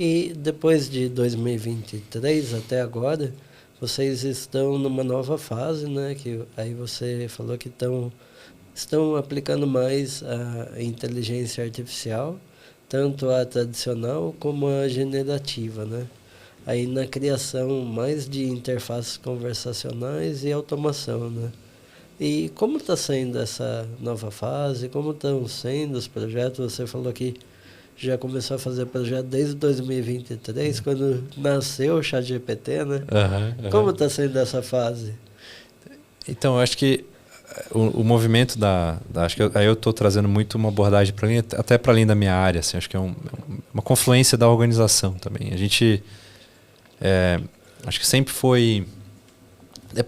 E depois de 2023 até agora, vocês estão numa nova fase, né? Que aí você falou que estão aplicando mais a inteligência artificial, tanto a tradicional como a generativa, né? Aí na criação mais de interfaces conversacionais e automação, né? E como está sendo essa nova fase? Como estão sendo os projetos? Você falou que já começou a fazer projeto desde 2023, quando nasceu o ChatGPT, né? Aham, Como aham. está sendo essa fase? Então, eu acho que o movimento acho que aí eu estou trazendo muito uma abordagem para mim, até para além da minha área, assim, acho que é uma confluência da organização também. A gente, acho que sempre foi,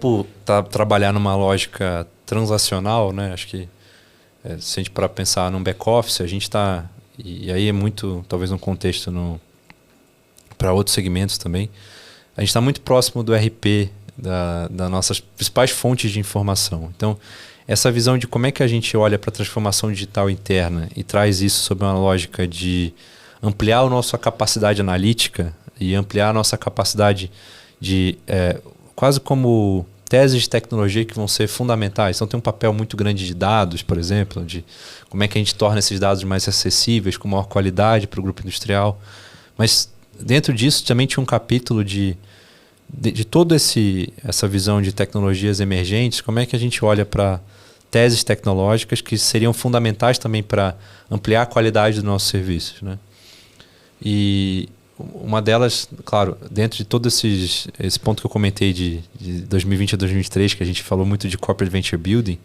por trabalhar numa lógica transacional, né? Acho que se a gente para pensar num back-office, a gente está, e aí é muito, talvez um contexto para outros segmentos também, a gente está muito próximo do RP, das nossas principais fontes de informação. Então, essa visão de como é que a gente olha para a transformação digital interna e traz isso sob uma lógica de ampliar a nossa capacidade analítica e ampliar a nossa capacidade de, quase como teses de tecnologia que vão ser fundamentais. Então, tem um papel muito grande de dados, por exemplo, de como é que a gente torna esses dados mais acessíveis, com maior qualidade para o grupo industrial. Mas, dentro disso, também tinha um capítulo de toda essa visão de tecnologias emergentes, como é que a gente olha para teses tecnológicas que seriam fundamentais também para ampliar a qualidade dos nossos serviços, né? E uma delas, claro, dentro de todo esse ponto que eu comentei de 2020 a 2023, que a gente falou muito de Corporate Venture Building,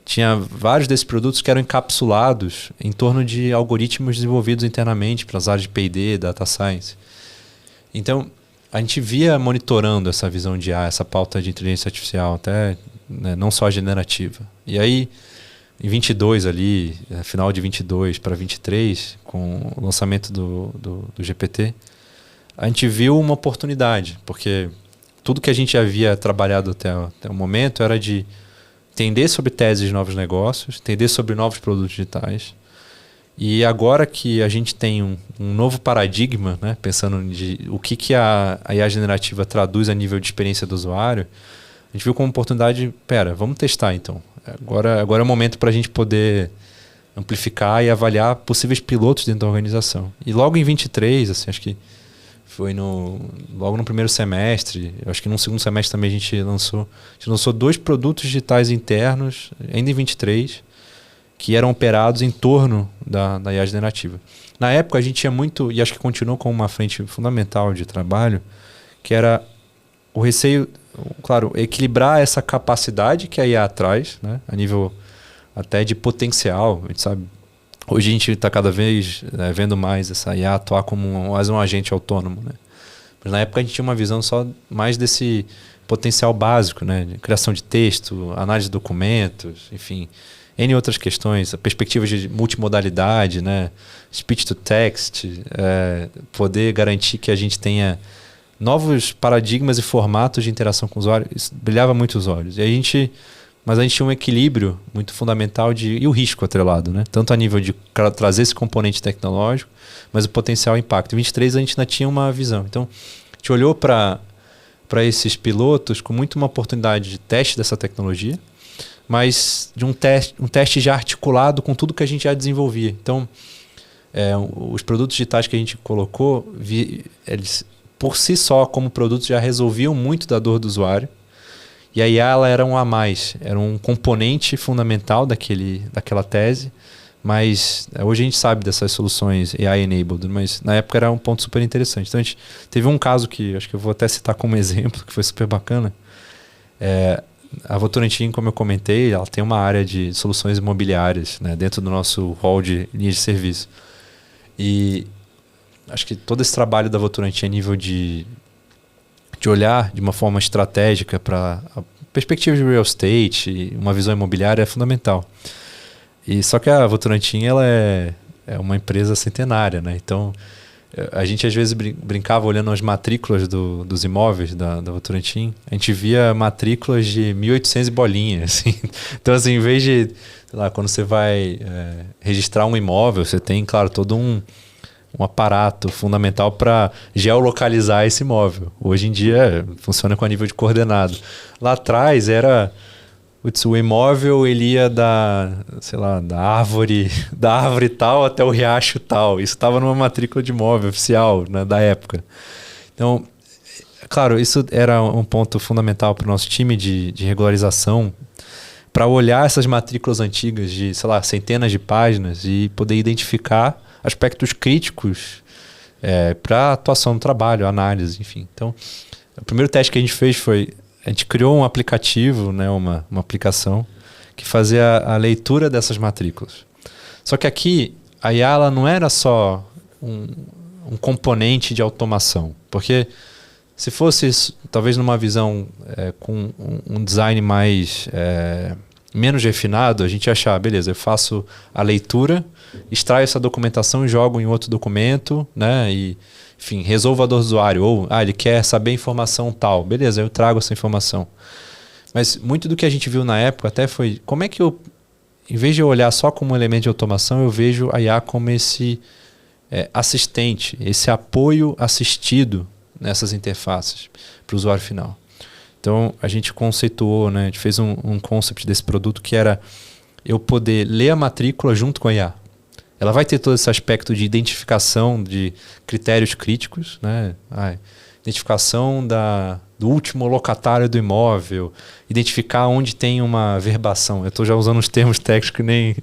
tinha vários desses produtos que eram encapsulados em torno de algoritmos desenvolvidos internamente para as áreas de P&D, Data Science. Então, a gente via monitorando essa visão de essa pauta de inteligência artificial, até, né, não só a generativa. E aí, em 22 ali, final de 22 para 23, com o lançamento do GPT, a gente viu uma oportunidade, porque tudo que a gente havia trabalhado até o momento era de entender sobre teses de novos negócios, entender sobre novos produtos digitais. E agora que a gente tem um novo paradigma, né, pensando o que a IA generativa traduz a nível de experiência do usuário, a gente viu como oportunidade, vamos testar então. Agora é o momento para a gente poder amplificar e avaliar possíveis pilotos dentro da organização. E logo em 23, assim, acho que foi logo no primeiro semestre, acho que no segundo semestre também a gente lançou 2 produtos digitais internos, ainda em 23, que eram operados em torno da IA generativa. Na época a gente tinha muito, e acho que continuou como uma frente fundamental de trabalho, que era o receio, claro, equilibrar essa capacidade que a IA traz, né, a nível até de potencial. A gente sabe, hoje a gente está cada vez vendo mais essa IA atuar como mais um agente autônomo, né? Mas na época a gente tinha uma visão só mais desse potencial básico, né, de criação de texto, análise de documentos, enfim, N outras questões, a perspectiva de multimodalidade, né? Speech to text, poder garantir que a gente tenha novos paradigmas e formatos de interação com o usuário, isso brilhava muito os olhos. Mas a gente tinha um equilíbrio muito fundamental e o risco atrelado, né? Tanto a nível de trazer esse componente tecnológico, mas o potencial impacto. Em 23 a gente ainda tinha uma visão. Então, a gente olhou para esses pilotos com muito uma oportunidade de teste dessa tecnologia, mas de um teste já articulado com tudo que a gente já desenvolvia. Então, os produtos digitais que a gente colocou, eles por si só, como produtos, já resolviam muito da dor do usuário. E a IA ela era um a mais, era um componente fundamental daquela tese, mas hoje a gente sabe dessas soluções AI-enabled, mas na época era um ponto super interessante. Então, a gente teve um caso que acho que eu vou até citar como exemplo, que foi super bacana. A Votorantim, como eu comentei, ela tem uma área de soluções imobiliárias, né, dentro do nosso hall de linhas de serviço. E acho que todo esse trabalho da Votorantim a nível de olhar de uma forma estratégica para a perspectiva de real estate, uma visão imobiliária é fundamental. E só que a Votorantim ela é uma empresa centenária, né? Então a gente às vezes brincava olhando as matrículas dos imóveis da Votorantim, a gente via matrículas de 1.800 bolinhas, assim. Então, assim, em vez de, sei lá, quando você vai registrar um imóvel, você tem, claro, todo um um aparato fundamental para geolocalizar esse imóvel. Hoje em dia funciona com a nível de coordenado. Lá atrás era... o imóvel ele ia sei lá, da árvore tal até o riacho tal. Isso estava numa matrícula de imóvel oficial, né, da época. Então, claro, isso era um ponto fundamental para o nosso time de regularização, para olhar essas matrículas antigas de, sei lá, centenas de páginas e poder identificar aspectos críticos para a atuação no trabalho, análise, enfim. Então, o primeiro teste que a gente fez foi... A gente criou um aplicativo, né, uma aplicação, que fazia a leitura dessas matrículas. Só que aqui, a IA ela não era só um componente de automação. Porque se fosse, talvez numa visão com um design menos refinado, a gente ia achar, beleza, eu faço a leitura, extraio essa documentação e jogo em outro documento, né, e... Enfim, resolva a dor do usuário. Ou, ele quer saber informação tal. Beleza, eu trago essa informação. Mas muito do que a gente viu na época até foi... Como é que eu, em vez de eu olhar só como um elemento de automação, eu vejo a IA como esse assistente, esse apoio assistido nessas interfaces para o usuário final. Então, a gente conceituou, né, a gente fez um concept desse produto que era eu poder ler a matrícula junto com a IA. Ela vai ter todo esse aspecto de identificação de critérios críticos, né? Identificação do último locatário do imóvel, identificar onde tem uma verbação. Eu estou já usando os termos técnicos que nem...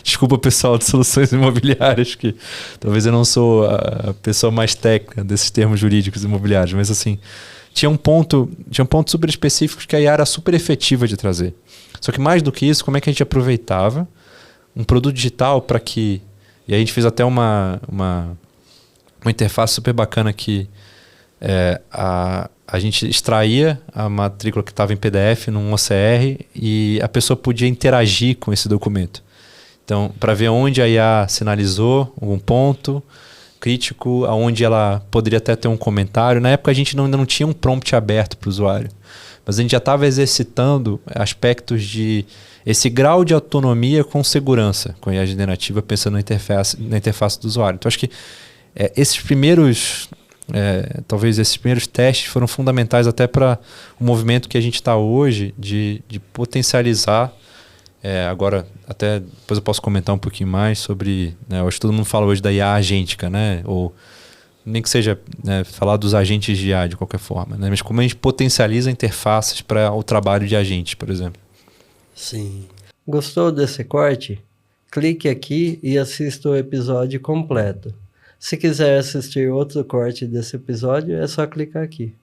Desculpa, pessoal de soluções imobiliárias, que talvez eu não sou a pessoa mais técnica desses termos jurídicos imobiliários, mas assim, tinha pontos super específicos que a IA era super efetiva de trazer. Só que mais do que isso, como é que a gente aproveitava um produto digital para que... E a gente fez até uma interface super bacana que a gente extraía a matrícula que estava em PDF num OCR e a pessoa podia interagir com esse documento. Então, para ver onde a IA sinalizou um ponto crítico, aonde ela poderia até ter um comentário. Na época a gente ainda não tinha um prompt aberto para o usuário, mas a gente já estava exercitando aspectos de esse grau de autonomia com segurança, com a IA generativa, pensando na interface do usuário. Então, acho que talvez esses primeiros testes foram fundamentais até para o movimento que a gente está hoje de potencializar. Agora, até depois eu posso comentar um pouquinho mais sobre... Né, acho que todo mundo fala hoje da IA agêntica, né? Ou nem que seja, né, falar dos agentes de IA de qualquer forma, né? Mas como a gente potencializa interfaces para o trabalho de agentes, por exemplo. Sim. Gostou desse corte? Clique aqui e assista o episódio completo. Se quiser assistir outro corte desse episódio, é só clicar aqui.